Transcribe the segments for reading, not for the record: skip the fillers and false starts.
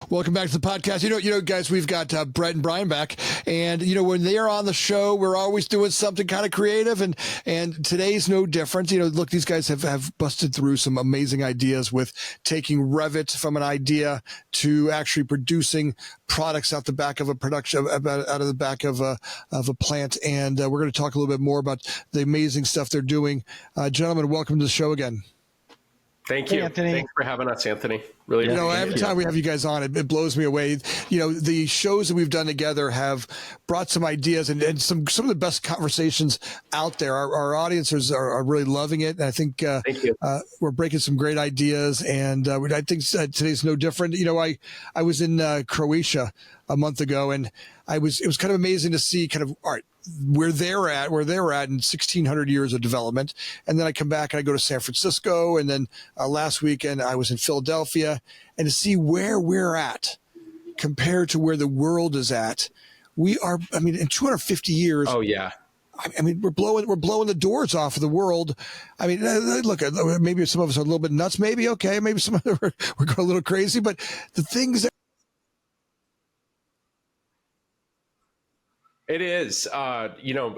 Welcome back to the podcast. You know, guys, we've got Brett and Brian back, and when they are on the show, we're always doing something kind of creative, and today's no different. Look, these guys have busted through some amazing ideas with taking Revit from an idea to actually producing products out the back of a production, out of the back of a plant, and we're going to talk a little bit more about the amazing stuff they're doing. Gentlemen, welcome to the show again. Thank you. Anthony. Thanks for having us, Anthony. Really, every time we have you guys on, it blows me away. The shows that we've done together have brought some ideas and some of the best conversations out there. Our audiences are really loving it. And I think we're breaking some great ideas, and I think today's no different. I was in Croatia a month ago, and it was kind of amazing to see all right, where they were at in 1,600 years of development. And then I come back and I go to San Francisco. And then last weekend I was in Philadelphia, and to see where we're at compared to where the world is at. We are, in 250 years. Oh yeah. We're blowing the doors off of the world. Look, maybe some of us are a little bit nuts. Maybe, okay. Maybe some of us we're going a little crazy, but the things that it is.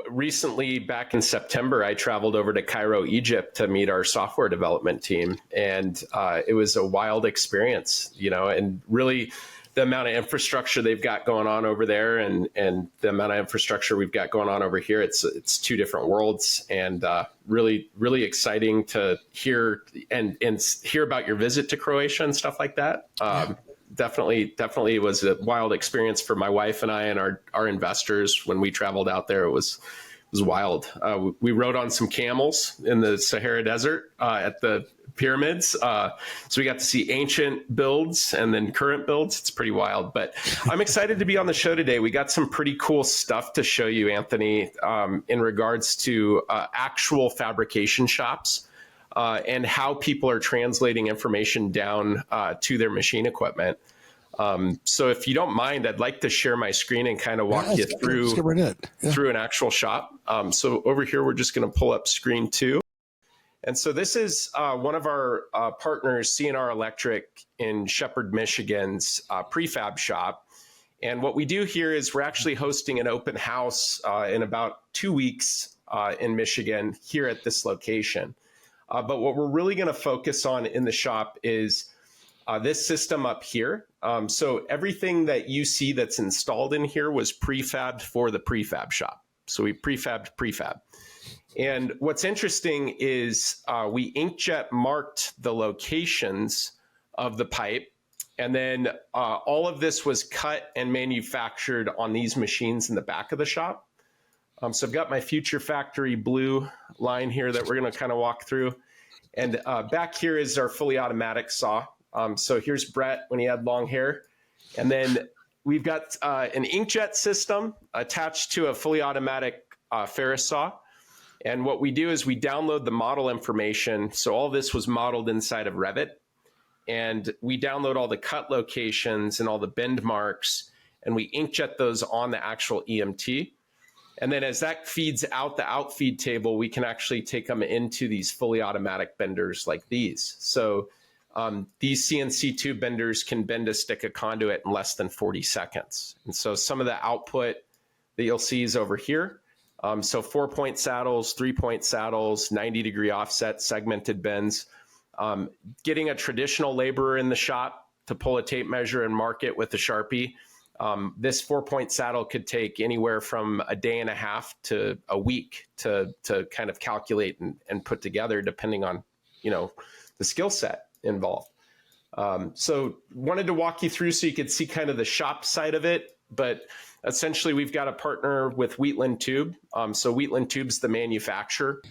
Recently back in September, I traveled over to Cairo, Egypt to meet our software development team. And it was a wild experience, and really the amount of infrastructure they've got going on over there and the amount of infrastructure we've got going on over here. It's two different worlds, and really, really exciting to hear and hear about your visit to Croatia and stuff like that. Definitely it was a wild experience for my wife and I and our investors when we traveled out there. It was wild. We rode on some camels in the Sahara Desert at the pyramids. So we got to see ancient builds and then current builds. It's pretty wild, but I'm excited to be on the show today. We got some pretty cool stuff to show you, Anthony, in regards to actual fabrication shops. And how people are translating information down to their machine equipment. So if you don't mind, I'd like to share my screen and kind of walk you through an actual shop. So over here, we're just going to pull up screen 2. And so this is one of our partners, CNR Electric in Shepherd, Michigan's prefab shop. And what we do here is we're actually hosting an open house in about 2 weeks in Michigan here at this location. But what we're really going to focus on in the shop is this system up here. So everything that you see that's installed in here was prefabbed for the prefab shop. So we prefabbed prefab. And what's interesting is we inkjet marked the locations of the pipe. And then all of this was cut and manufactured on these machines in the back of the shop. So I've got my Future Factory blue line here that we're going to kind of walk through. And back here is our fully automatic saw. So here's Brett when he had long hair. And then we've got an inkjet system attached to a fully automatic Ferris saw. And what we do is we download the model information. So all this was modeled inside of Revit. And we download all the cut locations and all the bend marks, and we inkjet those on the actual EMT. And then as that feeds out the outfeed table, we can actually take them into these fully automatic benders like these. So these CNC tube benders can bend a stick of conduit in less than 40 seconds. And so some of the output that you'll see is over here. So 4-point saddles, 3-point saddles, 90-degree offset, segmented bends. Getting a traditional laborer in the shop to pull a tape measure and mark it with a Sharpie. This 4-point saddle could take anywhere from a day and a half to a week to kind of calculate and put together, depending on, the skill set involved. So wanted to walk you through so you could see kind of the shop side of it, but essentially we've got a partner with Wheatland Tube. So Wheatland Tube's the manufacturer.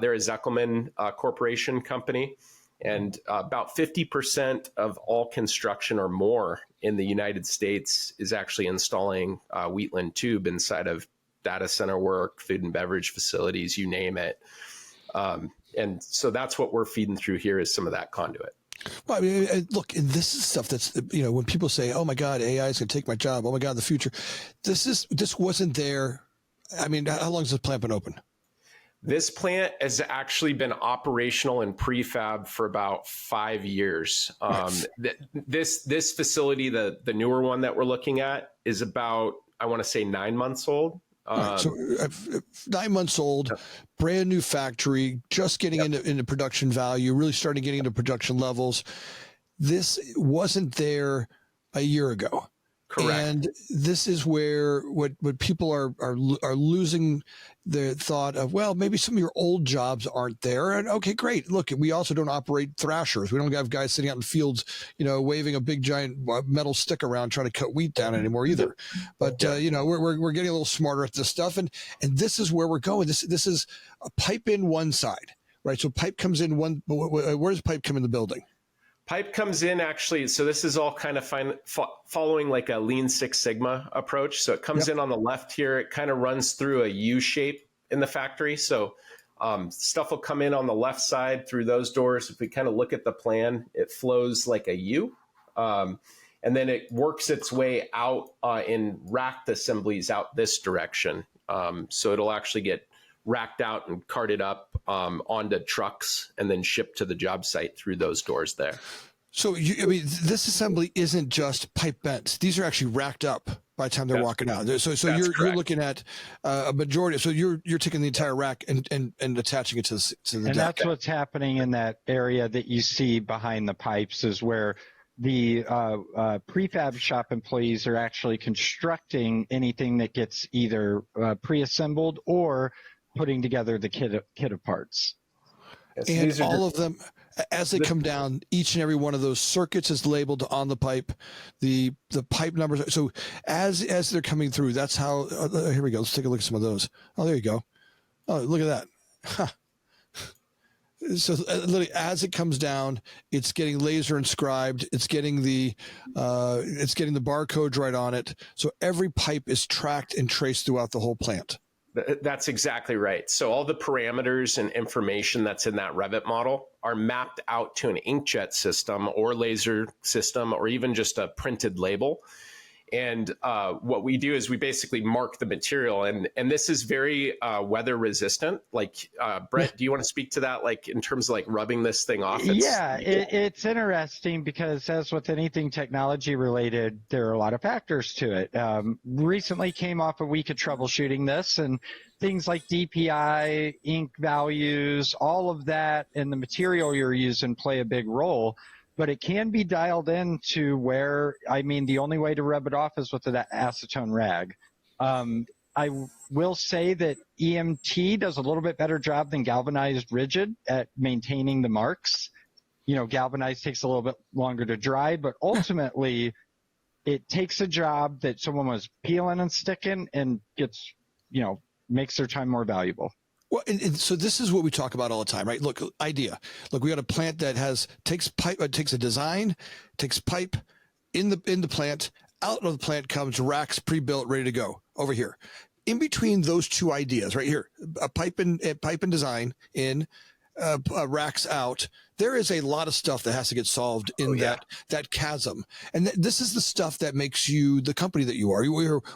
They're a Zeckelman Corporation company. And about 50% of all construction or more in the United States is actually installing Wheatland Tube inside of data center work, food and beverage facilities, you name it. And so that's what we're feeding through here is some of that conduit. Well, look, and this is stuff that's, when people say, oh my God, AI is going to take my job. Oh my God, the future. This wasn't there. How long has this plant been open? This plant has actually been operational in prefab for about 5 years. This facility, the newer one that we're looking at, is about, I want to say, 9 months old. So 9 months old, brand new factory, just getting into production value, really starting getting into production levels. This wasn't there a year ago. Correct. And this is where what people are losing the thought of, well, maybe some of your old jobs aren't there. And okay, great. Look, we also don't operate thrashers. We don't have guys sitting out in fields, waving a big giant metal stick around trying to cut wheat down anymore either. But we're getting a little smarter at this stuff, and this is where we're going. This is a pipe in one side, right? So pipe comes in one. Where does pipe come in the building? Pipe comes in actually, so this is all kind of following like a Lean Six Sigma approach. So it comes in on the left here. It kind of runs through a U shape in the factory. So stuff will come in on the left side through those doors. If we kind of look at the plan, it flows like a U. And then it works its way out in racked assemblies out this direction. So it'll actually get racked out and carted up onto trucks and then shipped to the job site through those doors there. So, this assembly isn't just pipe bent. These are actually racked up by the time they're walking out. So you're looking at a majority. So you're taking the entire rack and attaching it to the and deck. That's what's happening in that area that you see behind the pipes, is where the prefab shop employees are actually constructing anything that gets either pre-assembled or putting together the kit of parts. And all of them, as they come down, each and every one of those circuits is labeled on the pipe. The pipe numbers. So as they're coming through, that's how. Here we go. Let's take a look at some of those. Oh, there you go. Oh, look at that. Huh. So literally, as it comes down, it's getting laser inscribed. It's getting the barcodes right on it. So every pipe is tracked and traced throughout the whole plant. That's exactly right. So all the parameters and information that's in that Revit model are mapped out to an inkjet system or laser system or even just a printed label. And what we do is we basically mark the material, and this is very weather resistant. Like Brett, do you want to speak to that? Like in terms of like rubbing this thing off? It's interesting because as with anything technology related, there are a lot of factors to it. Recently came off a week of troubleshooting this, and things like DPI, ink values, all of that, and the material you're using play a big role. But it can be dialed in to where, the only way to rub it off is with an acetone rag. I will say that EMT does a little bit better job than galvanized rigid at maintaining the marks. Galvanized takes a little bit longer to dry, but ultimately it takes a job that someone was peeling and sticking and gets, makes their time more valuable. Well, and so this is what we talk about all the time, right? Look, idea. Look, we got a plant that takes a design, takes pipe in the plant, out of the plant comes racks pre-built, ready to go over here. In between those two ideas, right here, a pipe and design in, racks out. There is a lot of stuff that has to get solved in that chasm. And this is the stuff that makes you the company that you are.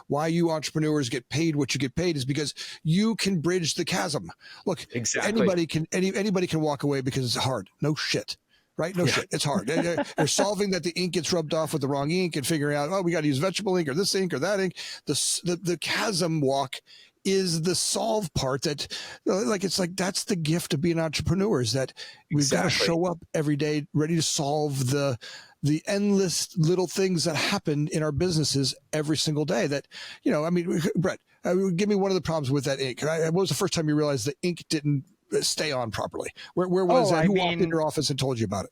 Why you entrepreneurs get paid what you get paid is because you can bridge the chasm. Look, anybody can walk away because it's hard. No shit. Right? No shit. It's hard. They're solving that the ink gets rubbed off with the wrong ink and figuring out, we got to use vegetable ink or this ink or that ink. The chasm walk is the solve part that that's the gift of being an entrepreneur, is that we've got to show up every day ready to solve the endless little things that happen in our businesses every single day that, Brett, give me one of the problems with that ink. What was the first time you realized the ink didn't stay on properly? Where was that? Who walked in your office and told you about it?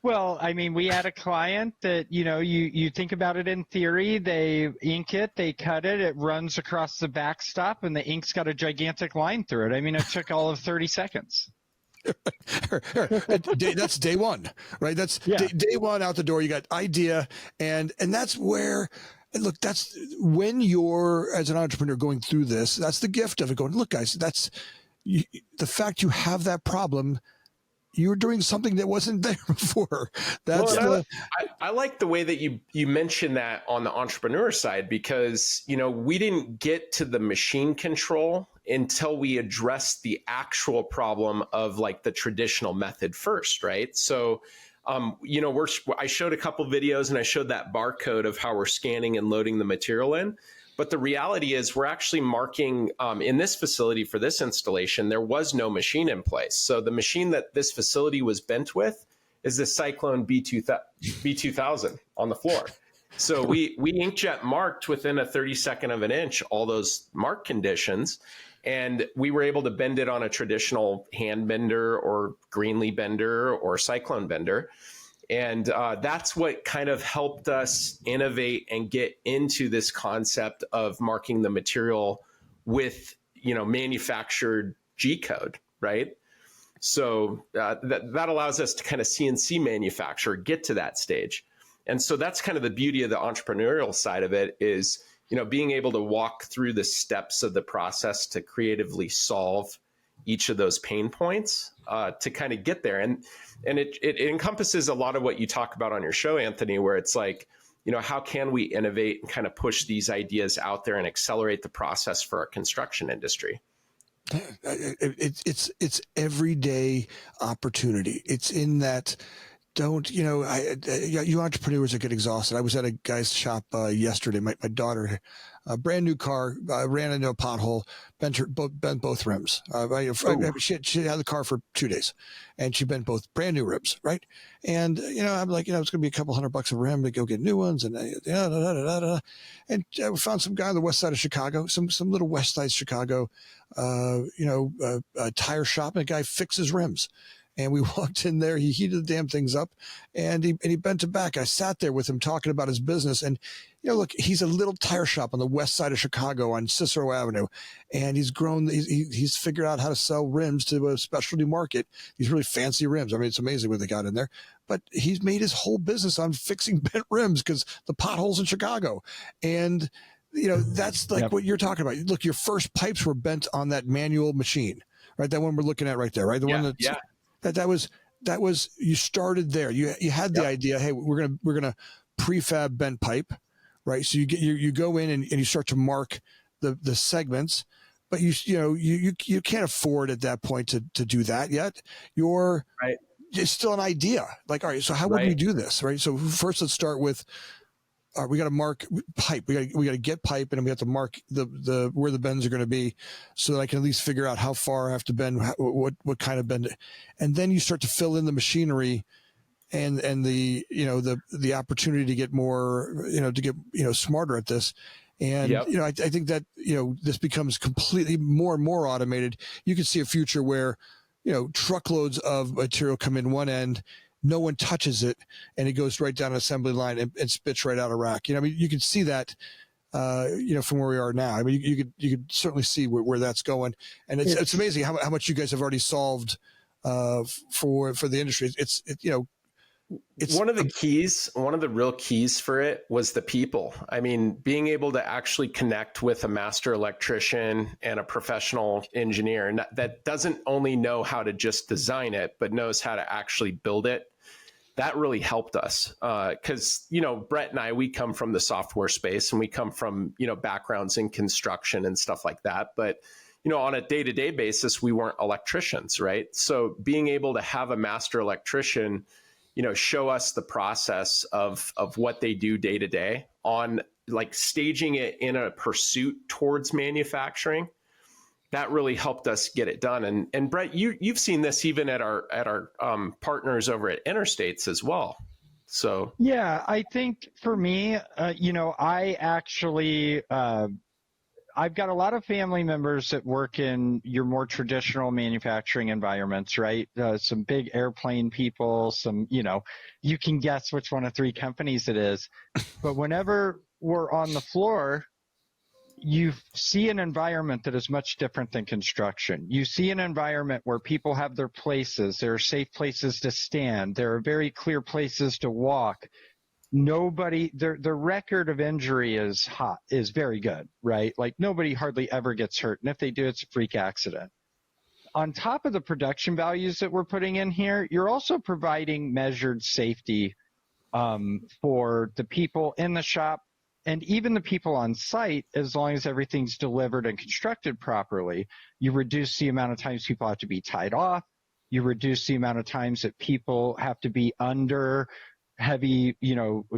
Well, we had a client that, you think about it in theory, they ink it, they cut it, it runs across the backstop, and the ink's got a gigantic line through it. It took all of 30 seconds. That's day one, right? That's day one out the door. You got idea, and that's where, look, that's when you're, as an entrepreneur, going through this, that's the gift of it. Going, look, guys, the fact you have that problem, you were doing something that wasn't there before. I like the way that you mentioned that on the entrepreneur side, because we didn't get to the machine control until we address the actual problem of like the traditional method first, right? So, you know, I showed a couple videos and I showed that barcode of how we're scanning and loading the material in. But the reality is we're actually marking in this facility for this installation, there was no machine in place. So the machine that this facility was bent with is the Cyclone B2000 on the floor. So we inkjet marked within a 32nd of an inch all those mark conditions, and we were able to bend it on a traditional hand bender or Greenlee bender or Cyclone bender. And that's what kind of helped us innovate and get into this concept of marking the material with, you know, manufactured G code, right? So that allows us to kind of CNC manufacture, get to that stage. And so that's kind of the beauty of the entrepreneurial side of it is, you know, being able to walk through the steps of the process to creatively solve each of those pain points to kind of get there. And it encompasses a lot of what you talk about on your show, Anthony, where it's like, you know, how can we innovate and kind of push these ideas out there and accelerate the process for our construction industry? It's everyday opportunity. It's in that. Don't, you know, you entrepreneurs that get exhausted. I was at a guy's shop yesterday. My daughter, a brand new car, ran into a pothole, bent both rims. She had the car for 2 days, and she bent both brand new rims, right? And, you know, I'm like, you know, it's going to be a couple $100 a rim to go get new ones. And and we found some guy on the west side of Chicago, some little west side Chicago, tire shop, and a guy fixes rims. And we walked in there, he heated the damn things up, and he bent it back. I sat there with him talking about his business. And, you know, look, he's a little tire shop on the west side of Chicago on Cicero Avenue. And he's grown, he's figured out how to sell rims to a specialty market. These really fancy rims. I mean, it's amazing what they got in there. But he's made his whole business on fixing bent rims because the potholes in Chicago. And, you know, that's like what you're talking about. Look, your first pipes were bent on that manual machine, right? That one we're looking at right there, right? The one that's... Yeah. That was you started there. You had the idea. Hey, we're gonna prefab bent pipe, right? So you go in and you start to mark the segments, but you can't afford at that point to do that yet. It's still an idea. Like, all right, so how would we do this, right? So first, let's start with. We got to mark pipe. We got to get pipe, and we have to mark the where the bends are going to be, so that I can at least figure out how far I have to bend, what kind of bend, and then you start to fill in the machinery, and the opportunity to get more, to get smarter at this, and I think that this becomes completely more and more automated. You can see a future where truckloads of material come in one end. No one touches it, and it goes right down an assembly line and spits right out a rack. I mean, you can see that, from where we are now. I mean, you could certainly see where that's going, and it's amazing how much you guys have already solved for the industry. It's one of the real keys for it was the people. I mean, being able to actually connect with a master electrician and a professional engineer that doesn't only know how to just design it, but knows how to actually build it. That really helped us because, Brett and I, we come from the software space and we come from, backgrounds in construction and stuff like that. But, on a day-to-day basis, we weren't electricians, right? So being able to have a master electrician show us the process of what they do day to day on like staging it in a pursuit towards manufacturing. That really helped us get it done. And Brett, you've seen this even at our partners over at Interstates as well. So yeah, I think for me, I actually I've got a lot of family members that work in your more traditional manufacturing environments, right? Some big airplane people, you can guess which one of three companies it is. But whenever we're on the floor, you see an environment that is much different than construction. You see an environment where people have their places. There are safe places to stand. There are very clear places to walk. The record of injury is very good, right? Like nobody hardly ever gets hurt. And if they do, it's a freak accident. On top of the production values that we're putting in here, you're also providing measured safety for the people in the shop And even the people on site, as long as everything's delivered and constructed properly, you reduce the amount of times people have to be tied off. You reduce the amount of times that people have to be under heavy,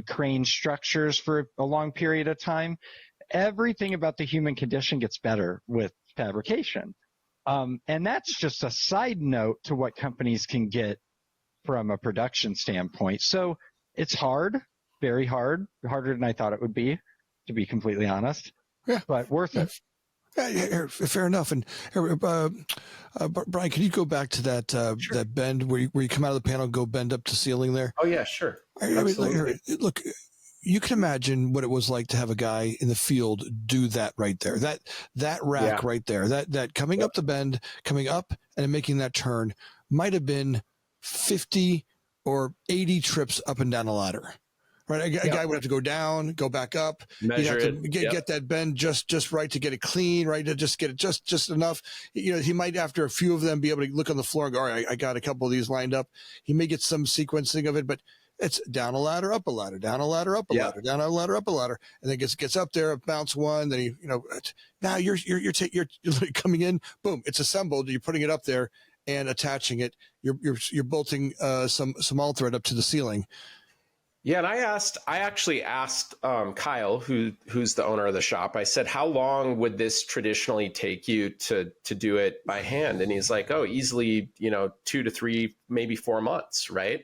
crane structures for a long period of time. Everything about the human condition gets better with fabrication. And that's just a side note to what companies can get from a production standpoint. So it's hard, very hard, harder than I thought it would be, to be completely honest, but worth it. Yeah, fair enough. And Brian, can you go back to that Sure. that bend where you come out of the panel and go bend up to ceiling there? Oh yeah, sure. Look, you can imagine what it was like to have a guy in the field do that right there. That rack right there, that coming up the bend, coming up and making that turn might have been 50 or 80 trips up and down a ladder. Right, a guy would have to go down, go back up, measure it, get that bend just right to get it clean, right, to just get it just enough. He might, after a few of them, be able to look on the floor and go, all right, I got a couple of these lined up. He may get some sequencing of it, but it's down a ladder, up a ladder, down a ladder, up a ladder, down a ladder, up a ladder, and then gets up there, bounce one, then now you're coming in, boom, it's assembled. You're putting it up there and attaching it. You're bolting some all thread up to the ceiling. Yeah, and I actually asked Kyle, who's the owner of the shop. I said, how long would this traditionally take you to do it by hand? And he's like, oh, easily, 2 to 3, maybe 4 months, right?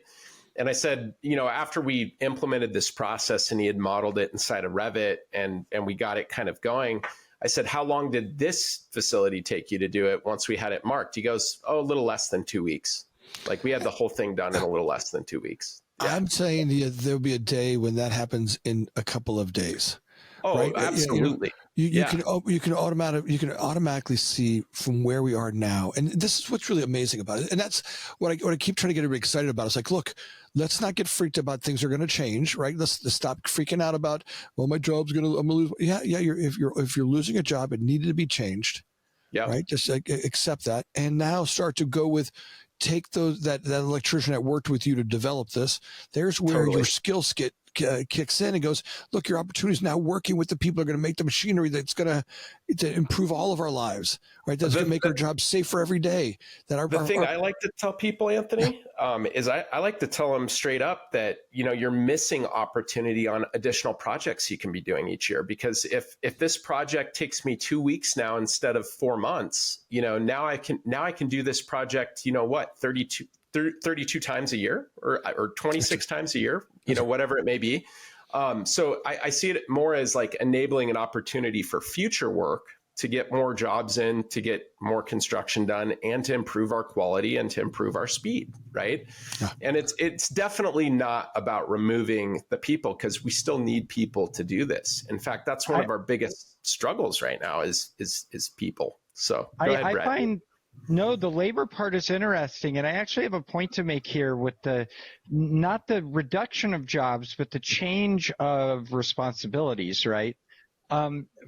And I said, after we implemented this process and he had modeled it inside of Revit and we got it kind of going, I said, how long did this facility take you to do it once we had it marked? He goes, oh, a little less than 2 weeks. Like we had the whole thing done in a little less than 2 weeks. Yeah. I'm saying there'll be a day when that happens in a couple of days. Oh, right? absolutely. You can automatically see from where we are now, and this is what's really amazing about it. And that's what I keep trying to get everybody excited about. It's like, look, let's not get freaked about things are going to change, right? Let's stop freaking out about, well, my job's I'm going to lose. Yeah. If you're losing a job, it needed to be changed. Yeah. Right. Just accept that, and now start to go with. Take that electrician that worked with you to develop this. There's where your skill set kicks in and goes, look, your opportunity is now working with the people who are going to make the machinery that's going to improve all of our lives, right? That's going to make our jobs safer every day. The thing I like to tell people, Anthony, is I like to tell them straight up that, you're missing opportunity on additional projects you can be doing each year. Because if this project takes me 2 weeks now instead of 4 months, now I can do this project, 32 times a year or 26 times a year, whatever it may be. So I see it more as like enabling an opportunity for future work to get more jobs in, to get more construction done, and to improve our quality and to improve our speed, right? Yeah. And it's definitely not about removing the people, because we still need people to do this. In fact, that's one of our biggest struggles right now is people. So go ahead, Brad. No, the labor part is interesting, and I actually have a point to make here with not the reduction of jobs, but the change of responsibilities, right?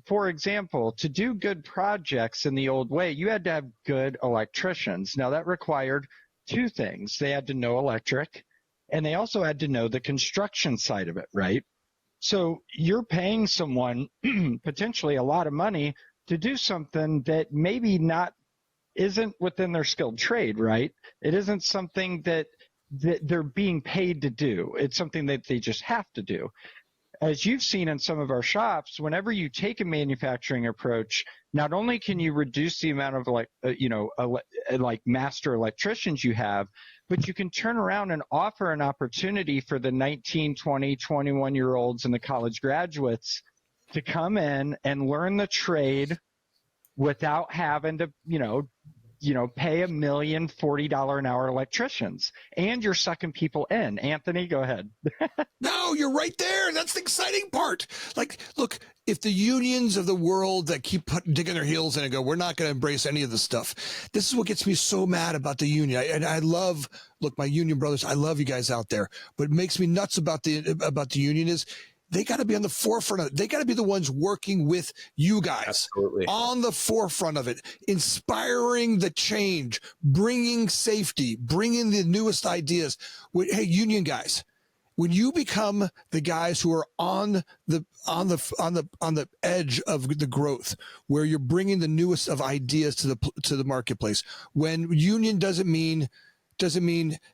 For example, to do good projects in the old way, you had to have good electricians. Now, that required two things. They had to know electric, and they also had to know the construction side of it, right? So you're paying someone potentially a lot of money to do something that maybe isn't within their skilled trade, right? It isn't something that they're being paid to do. It's something that they just have to do. As you've seen in some of our shops, whenever you take a manufacturing approach, not only can you reduce the amount of master electricians you have, but you can turn around and offer an opportunity for the 19, 20, 21-year-olds and the college graduates to come in and learn the trade without having to, pay $1,040,000 an hour electricians, and you're sucking people in. Anthony, go ahead. No, you're right there. That's the exciting part. Like, look, if the unions of the world that keep digging their heels in and go, we're not going to embrace any of this stuff. This is what gets me so mad about the union. And I love, look, my union brothers, I love you guys out there. What makes me nuts about the union is they got to be on the forefront of it. They got to be the ones working with you guys. Absolutely. On the forefront of it, inspiring the change, bringing safety, bringing the newest ideas. Hey, union guys, when you become the guys who are on the edge of the growth, where you're bringing the newest of ideas to the marketplace, when union doesn't mean,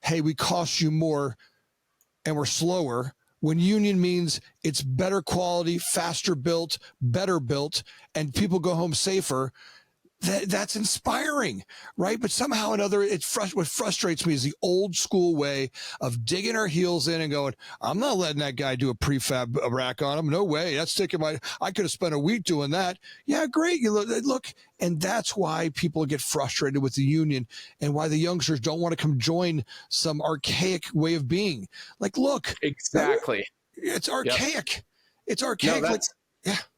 hey, we cost you more and we're slower. When union means it's better quality, faster built, better built, and people go home safer, that's inspiring, right? But somehow or another, what frustrates me is the old school way of digging our heels in and going, I'm not letting that guy do a prefab rack on him. No way. That's taking I could have spent a week doing that. Yeah, great. You look, and that's why people get frustrated with the union and why the youngsters don't want to come join some archaic way of being. Like, look, exactly. It's archaic. Yep. It's archaic. No,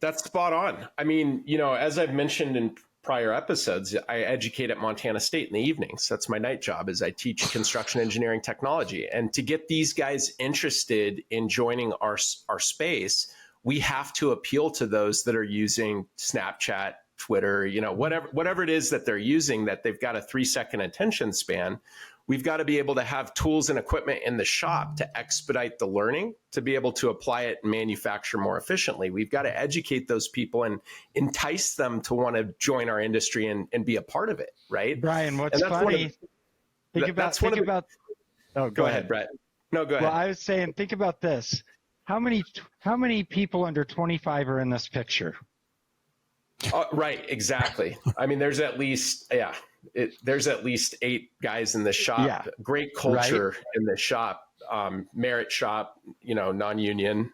that's spot on. I mean, as I've mentioned in prior episodes, I educate at Montana State in the evenings. That's my night job, is I teach construction engineering technology. And to get these guys interested in joining our space, we have to appeal to those that are using Snapchat, Twitter, whatever it is that they're using, that they've got a 3-second attention span. We've got to be able to have tools and equipment in the shop to expedite the learning, to be able to apply it and manufacture more efficiently. We've got to educate those people and entice them to want to join our industry and be a part of it, right? Brian, what's funny? Think about. Oh, go ahead, Brett. No, go ahead. Well, I was saying, think about this. How many people under 25 are in this picture? Right, exactly. I mean, there's at least, there's at least 8 guys in the shop. Yeah. Great culture in the shop. Merit shop, non-union.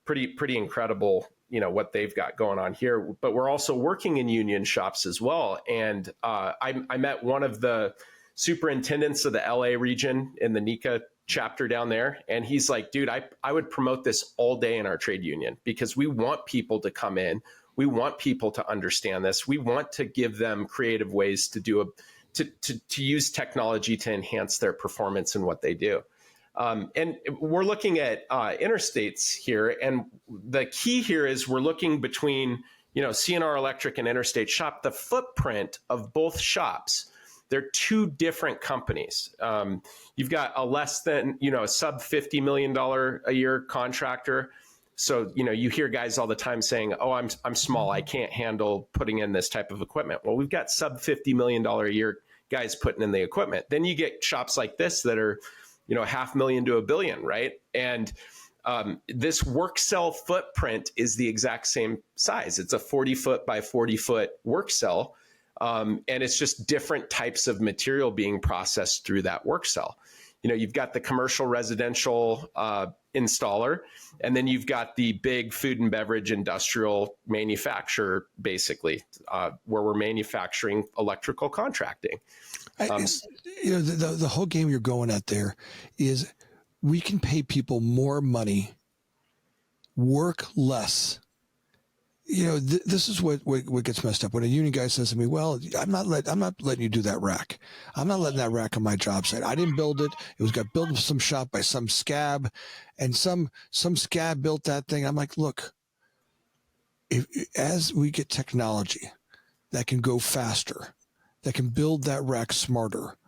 Pretty incredible, what they've got going on here. But we're also working in union shops as well. And I met one of the superintendents of the LA region in the NECA chapter down there. And he's like, dude, I would promote this all day in our trade union, because we want people to come in. We want people to understand this. We want to give them creative ways to use technology to enhance their performance in what they do. And we're looking at interstates here. And the key here is we're looking between, CNR Electric and Interstate Shop, the footprint of both shops. They're 2 different companies. You've got a less than, a sub $50 million a year contractor. So, you hear guys all the time saying, oh, I'm small, I can't handle putting in this type of equipment. Well, we've got sub $50 million a year guys putting in the equipment. Then you get shops like this that are, $500,000 to $1 billion, right? And this work cell footprint is the exact same size. It's a 40-foot by 40-foot work cell. And it's just different types of material being processed through that work cell. You've got the commercial residential installer, and then you've got the big food and beverage industrial manufacturer, basically, where we're manufacturing electrical contracting. The whole game you're going at there is we can pay people more money, work less. This is what gets messed up when a union guy says to me, well, I'm not letting you do that rack. I'm not letting that rack on my job site. I didn't build it. It got built in some shop by some scab, and some scab built that thing. I'm like, look, as we get technology that can go faster, that can build that rack smarter,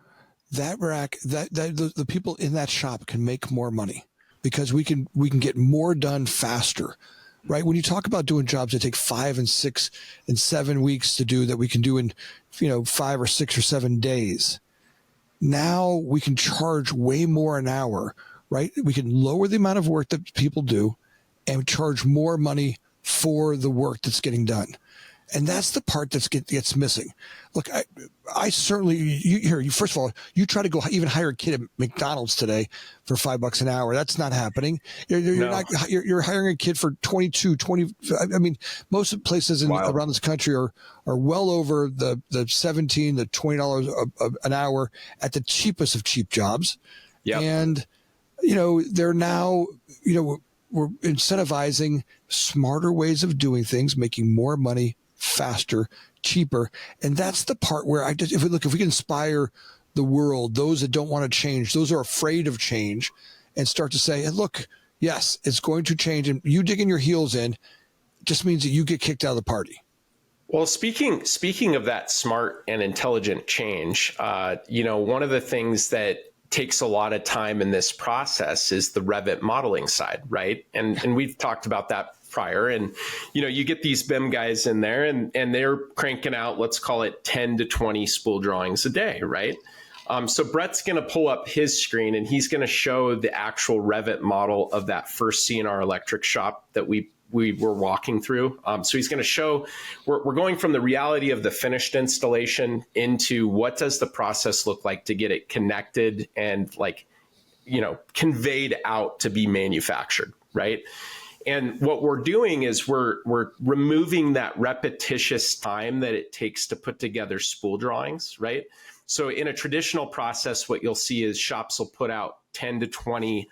that rack, the people in that shop can make more money because we can get more done faster. Right. When you talk about doing jobs that take 5 and 6 and 7 weeks to do that we can do in, 5 or 6 or 7 days. Now we can charge way more an hour, right? We can lower the amount of work that people do and charge more money for the work that's getting done. And that's the part that gets missing. Look, I certainly, first of all, you try to go even hire a kid at McDonald's today for $5 an hour. That's not happening. You're hiring a kid for 20. I mean, most places around this country are well over the $17 to $20 an hour at the cheapest of cheap jobs. Yep. And, they're now, we're incentivizing smarter ways of doing things, making more money faster, cheaper. And that's the part where if we can inspire the world, those that don't want to change, those who are afraid of change, and start to say, hey, look, yes, it's going to change. And you digging your heels in just means that you get kicked out of the party. Well, speaking of that smart and intelligent change, one of the things that takes a lot of time in this process is the Revit modeling side, right? And we've talked about that prior. And, you get these BIM guys in there and they're cranking out, let's call it 10 to 20 spool drawings a day, right? So Brett's going to pull up his screen and he's going to show the actual Revit model of that first C&R electric shop that we were walking through. So he's going to show, we're going from the reality of the finished installation into what does the process look like to get it connected and conveyed out to be manufactured, right? And what we're doing is we're removing that repetitious time that it takes to put together spool drawings, right? So in a traditional process, what you'll see is shops will put out 10 to 20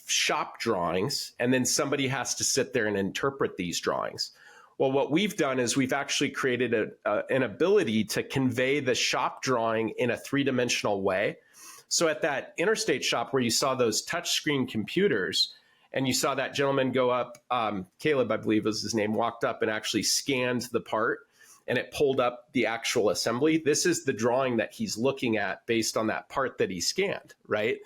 shop drawings, and then somebody has to sit there and interpret these drawings. Well, what we've done is we've actually created an ability to convey the shop drawing in a three-dimensional way. So at that interstate shop where you saw those touchscreen computers, and you saw that gentleman go up, Caleb, I believe was his name, walked up and actually scanned the part, and it pulled up the actual assembly. This is the drawing that he's looking at based on that part that he scanned, right?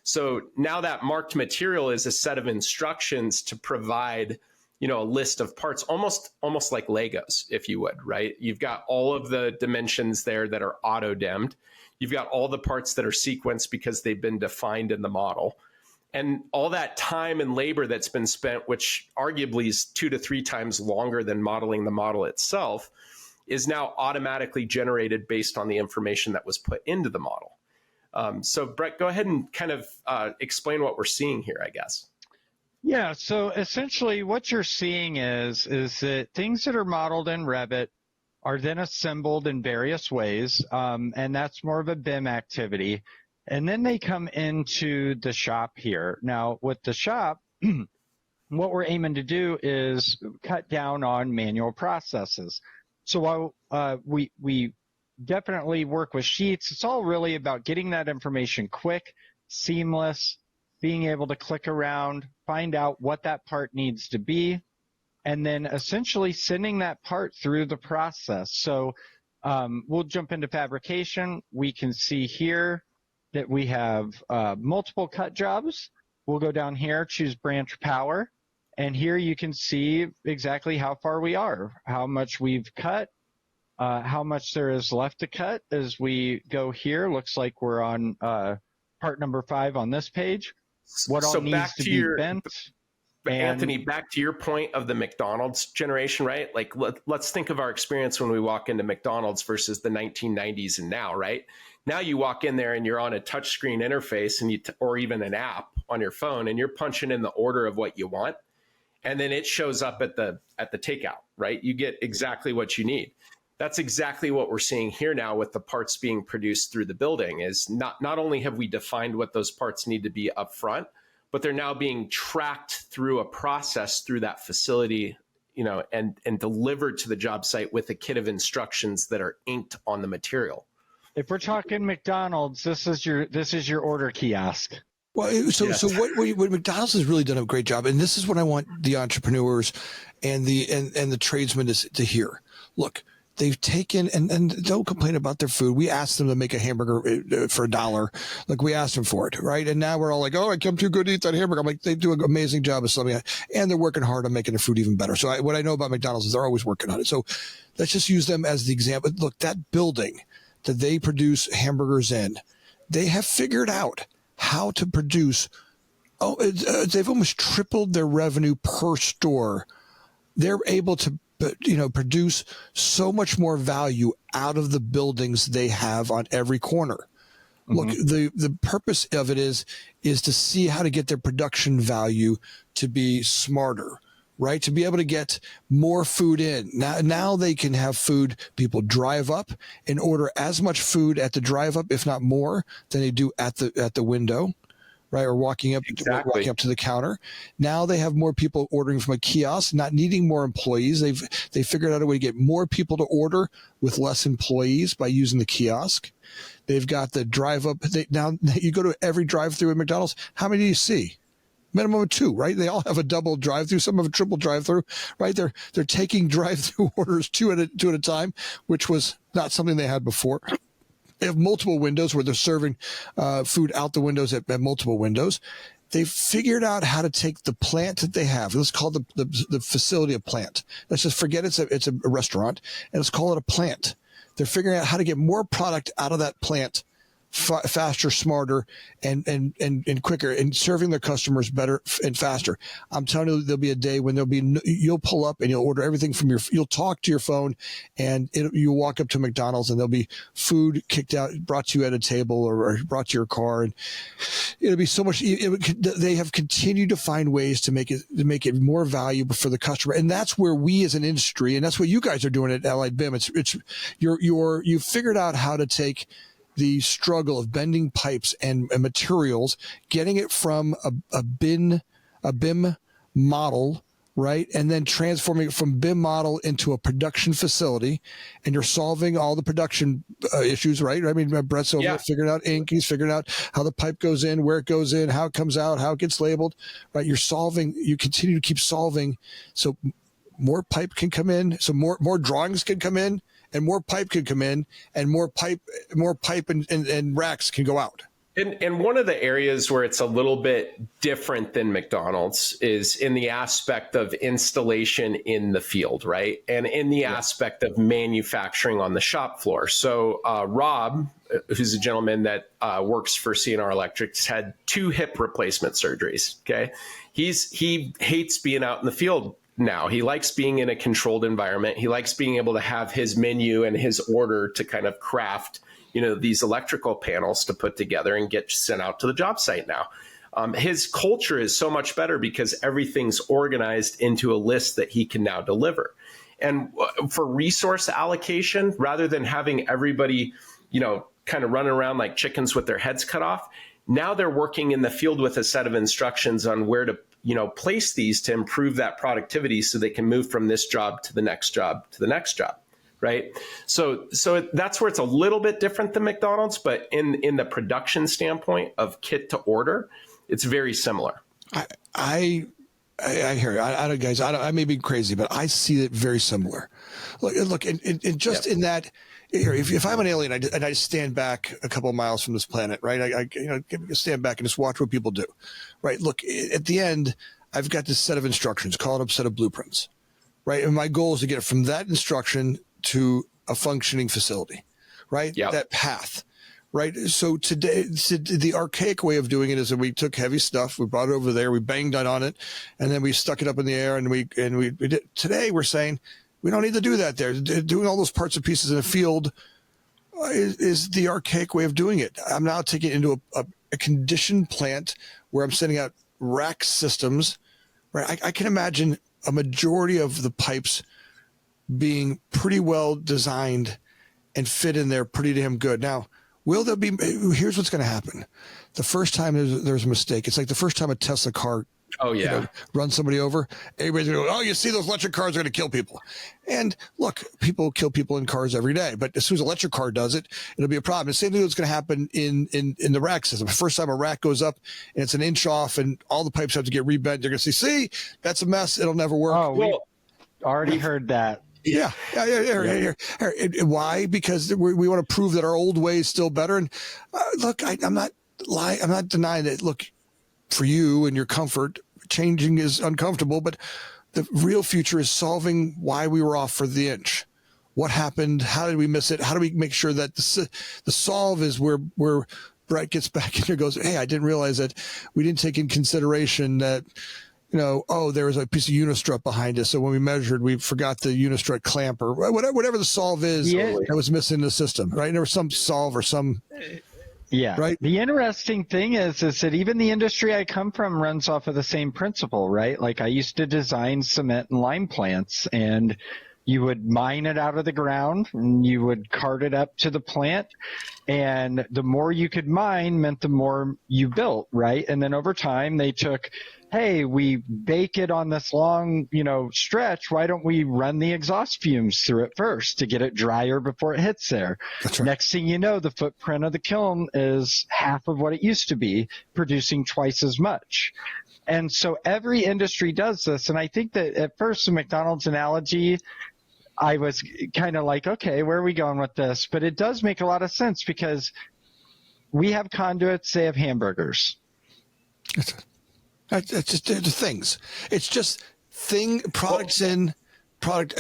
So now that marked material is a set of instructions to provide, a list of parts, almost like Legos, if you would, right? You've got all of the dimensions there that are auto-demmed. You've got all the parts that are sequenced because they've been defined in the model. And all that time and labor that's been spent, which arguably is 2 to 3 times longer than modeling the model itself, is now automatically generated based on the information that was put into the model. So Brett, go ahead and kind of explain what we're seeing here, I guess. Yeah, so essentially what you're seeing is that things that are modeled in Revit are then assembled in various ways, and that's more of a BIM activity. And then they come into the shop here. Now, with the shop, what we're aiming to do is cut down on manual processes. So while we definitely work with sheets, it's all really about getting that information quick, seamless, being able to click around, find out what that part needs to be, and then essentially sending that part through the process. So we'll jump into fabrication. We can see here that we have multiple cut jobs. We'll go down here, choose branch power, and here you can see exactly how far we are, how much we've cut, how much there is left to cut. As we go here, looks like we're on part number 5 on this page. What all needs to be bent. Anthony, back to your point of the McDonald's generation, right? Like, let's think of our experience when we walk into McDonald's versus the 1990s and now, right? Now you walk in there and you're on a touchscreen interface and or even an app on your phone, and you're punching in the order of what you want, and then it shows up at the takeout, right? You get exactly what you need. That's exactly what we're seeing here now with the parts being produced through the building. Is not only have we defined what those parts need to be up front, but they're now being tracked through a process through that facility, and delivered to the job site with a kit of instructions that are inked on the material. If we're talking McDonald's, this is your order kiosk. Well, so what McDonald's has really done a great job, and this is what I want the entrepreneurs and the tradesmen to hear. Look, they've taken and don't complain about their food. We asked them to make a hamburger for $1. Like, we asked them for it, right? And now we're all like, oh, I'm too good to eat that hamburger. I'm like, they do an amazing job of something, and they're working hard on making their food even better. So what I know about McDonald's is they're always working on it. So let's just use them as the example. Look, that building that they produce hamburgers in, they have figured out how to produce. They've almost tripled their revenue per store. They're able to produce so much more value out of the buildings they have on every corner. Mm-hmm. Look, the purpose of it is to see how to get their production value to be smarter, right? To be able to get more food in. Now they can have food. People drive up and order as much food at the drive up, if not more, than they do at the window. Right, or walking up to the counter. Now they have more people ordering from a kiosk, not needing more employees. They figured out a way to get more people to order with less employees by using the kiosk. They've got the drive up. Now you go to every drive through at McDonald's. How many do you see? Minimum of 2, right? They all have a double drive through. Some have a triple drive through, right? They're taking drive through orders two at a time, which was not something they had before. have multiple windows where they're serving food out the windows at multiple windows. They've figured out how to take the plant that they have. Let's call the facility a plant. Let's just forget it's a restaurant, and let's call it a plant. They're figuring out how to get more product out of that plant faster, smarter, and quicker, and serving their customers better and faster. I'm telling you, there'll be a day when you'll pull up and you'll order everything you'll talk to your phone, and you'll walk up to McDonald's and there'll be food kicked out, brought to you at a table or brought to your car, and it'll be so much. They have continued to find ways to make it more valuable for the customer, and that's where we as an industry, and that's what you guys are doing at Allied BIM. You've figured out how to take the struggle of bending pipes and materials, getting it from a BIM model, right? And then transforming it from BIM model into a production facility, and you're solving all the production issues, right? I mean, Brett's over figuring out ink, he's figuring out how the pipe goes in, where it goes in, how it comes out, how it gets labeled, right? You continue to keep solving, so more pipe can come in, so more drawings can come in, and more pipe can come in, and more pipe and racks can go out. And one of the areas where it's a little bit different than McDonald's is in the aspect of installation in the field, right? And in the aspect of manufacturing on the shop floor. So Rob, who's a gentleman that works for CNR Electric, had 2 hip replacement surgeries, okay? He hates being out in the field now. He likes being in a controlled environment. He likes being able to have his menu and his order to kind of craft, these electrical panels to put together and get sent out to the job site now. His culture is so much better because everything's organized into a list that he can now deliver. And for resource allocation, rather than having everybody, kind of running around like chickens with their heads cut off, now they're working in the field with a set of instructions on where to place these to improve that productivity so they can move from this job to the next job to the next job, right? So that's where it's a little bit different than McDonald's, but in the production standpoint of kit to order, it's very similar. I hear you. I don't, guys, I may be crazy, but I see it very similar. Look, and just in that, if I'm an alien and I stand back a couple of miles from this planet, right? I stand back and just watch what people do, right? Look, at the end, I've got this set of instructions, call it a set of blueprints, right? And my goal is to get from that instruction to a functioning facility, right? Yep. That path, right? So today, the archaic way of doing it is that we took heavy stuff, we brought it over there, we banged on it, and then we stuck it up in the air, and we did. Today, we're saying, we don't need to do that there. Doing all those parts and pieces in a field is the archaic way of doing it. I'm now taking it into a conditioned plant where I'm sending out rack systems, right? I can imagine a majority of the pipes being pretty well designed and fit in there pretty damn good. Now, here's what's going to happen. The first time there's a mistake, it's like the first time a Tesla car run somebody over, everybody's going to go, you see, those electric cars are going to kill people. And look, people kill people in cars every day, but as soon as an electric car does it, it'll be a problem. The same thing that's going to happen in the rack system. The first time a rack goes up and it's an inch off and all the pipes have to get rebent, they're going to say, see, that's a mess. It'll never work. Oh, we already heard that. Yeah. Why? Because we want to prove that our old way is still better. And look, I'm not denying that. Look, for you and your comfort, changing is uncomfortable, but the real future is solving why we were off for the inch. What happened? How did we miss it? How do we make sure that the solve is where Brett gets back in there and goes, hey, I didn't realize that we didn't take in consideration that, there was a piece of unistrut behind us. So when we measured, we forgot the unistrut clamp or whatever the solve is that was missing in the system, right? There was some solve or some... Yeah. Right. The interesting thing is that even the industry I come from runs off of the same principle, right? Like I used to design cement and lime plants, and you would mine it out of the ground and you would cart it up to the plant. And the more you could mine meant the more you built, right? And then over time they took, hey, we bake it on this long, stretch. Why don't we run the exhaust fumes through it first to get it drier before it hits there? That's right. Next thing you know, the footprint of the kiln is half of what it used to be, producing twice as much. And so every industry does this. And I think that at first the McDonald's analogy, I was kind of like, okay, where are we going with this? But it does make a lot of sense because we have conduits, they have hamburgers. It's just the things. It's just products in, product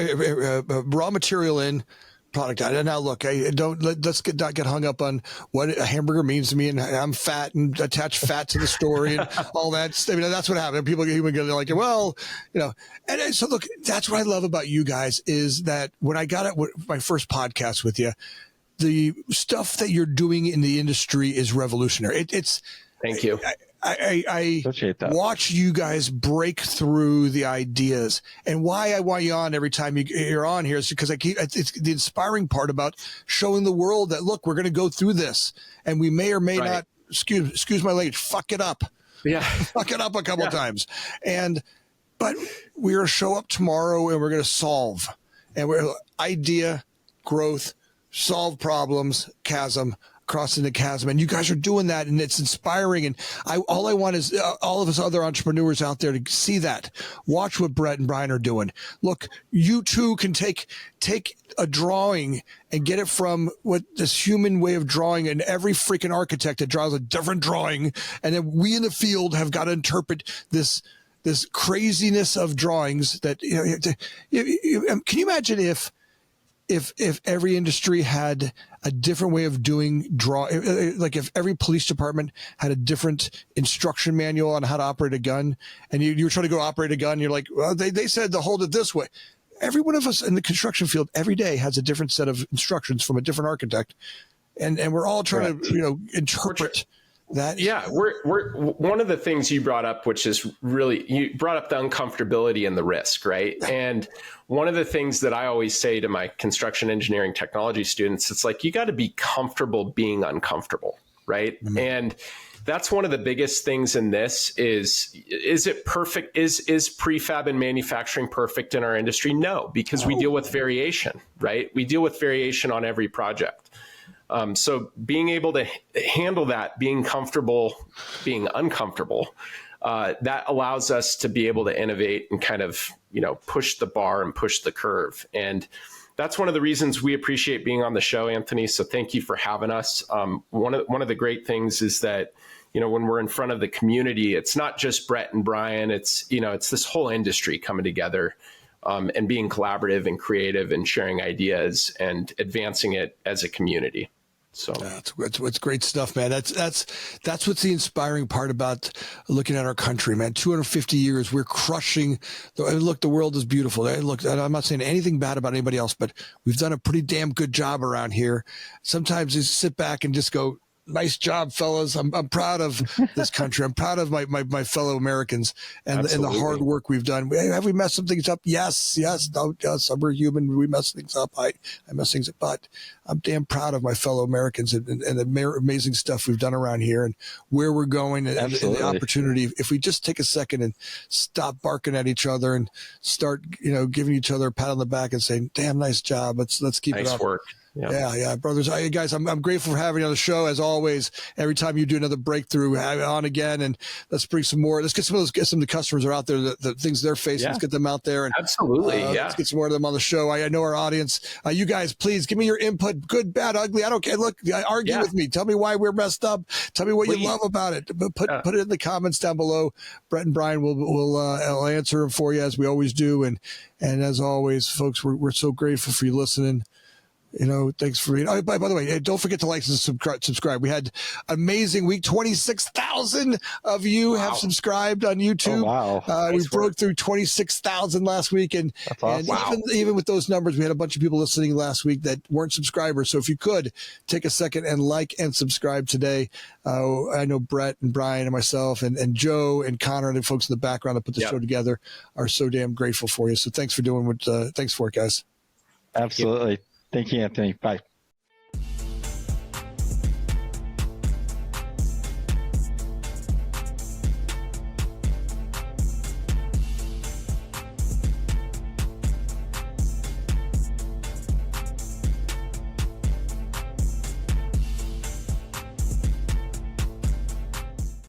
raw material in, product out. And now look, let's not get hung up on what a hamburger means to me, and I'm fat and attach fat to the story and all that. I mean, that's what happened. People even go like, well, and so look, that's what I love about you guys is that when I got my first podcast with you, the stuff that you're doing in the industry is revolutionary. Thank you. I watch you guys break through the ideas, and why I want you on every time you're on here is because it's the inspiring part about showing the world that, look, we're going to go through this, and we may or may not, excuse my language, fuck it up. Yeah. Fuck it up a couple times. But we're going to show up tomorrow and we're going to solve. And we're idea, growth, solve problems, chasm, crossing the chasm, and you guys are doing that, and it's inspiring. And all I want is all of us other entrepreneurs out there to see that. Watch what Brett and Brian are doing. Look, you too can take a drawing and get it from what this human way of drawing, and every freaking architect that draws a different drawing, and then we in the field have got to interpret this craziness of drawings. That can you imagine if every industry had a different way of doing like if every police department had a different instruction manual on how to operate a gun, and you were trying to go operate a gun, and you're like, well, they said to hold it this way. Every one of us in the construction field every day has a different set of instructions from a different architect, and we're all trying to interpret that. Yeah, we're one of the things you brought up, which is really, you brought up the uncomfortability and the risk, right? And one of the things that I always say to my construction engineering technology students, it's like, you got to be comfortable being uncomfortable, right? Mm-hmm. And that's one of the biggest things in this is it perfect? Is prefab and manufacturing perfect in our industry? No, because we deal with variation, right? We deal with variation on every project. So being able to handle that, being comfortable, being uncomfortable, that allows us to be able to innovate and kind of, push the bar and push the curve. And that's one of the reasons we appreciate being on the show, Anthony. So thank you for having us. One of the great things is that, when we're in front of the community, it's not just Brett and Brian, it's this whole industry coming together. And being collaborative and creative and sharing ideas and advancing it as a community. So it's great stuff, man. That's what's the inspiring part about looking at our country, man. 250 years, we're crushing. Look, the world is beautiful. Look, I'm not saying anything bad about anybody else, but we've done a pretty damn good job around here. Sometimes you sit back and just go, nice job, fellas. I'm proud of this country. I'm proud of my fellow Americans and the hard work we've done. Have we messed some things up? Yes. We're human. We mess things up. I mess things up, but I'm damn proud of my fellow Americans and the amazing stuff we've done around here and where we're going and the opportunity. If we just take a second and stop barking at each other and start, giving each other a pat on the back and saying, damn, nice job. Let's keep it up. Nice work. Yeah, brothers. Guys, I'm grateful for having you on the show as always. Every time you do another breakthrough, have it on again, and let's bring some more. Let's get some of the customers are out there, the things they're facing. Let's get them out there. And, absolutely, let's get some more of them on the show. I know our audience. You guys, please give me your input. Good, bad, ugly. I don't care. Look, argue with me. Tell me why we're messed up. Tell me what you love about it. Put it in the comments down below. Brett and Brian will answer them for you as we always do. And as always, folks, we're so grateful for you listening. Thanks for reading. By the way, don't forget to like and subscribe. We had amazing week. 26,000 of you have subscribed on YouTube. Oh, wow. We broke through 26,000 last week. And, awesome. even with those numbers, we had a bunch of people listening last week that weren't subscribers. So if you could take a second and like and subscribe today. I know Brett and Brian and myself and Joe and Connor and the folks in the background that put the show together are so damn grateful for you. So thanks for doing thanks for it, guys. Absolutely. Thank you, Anthony. Bye.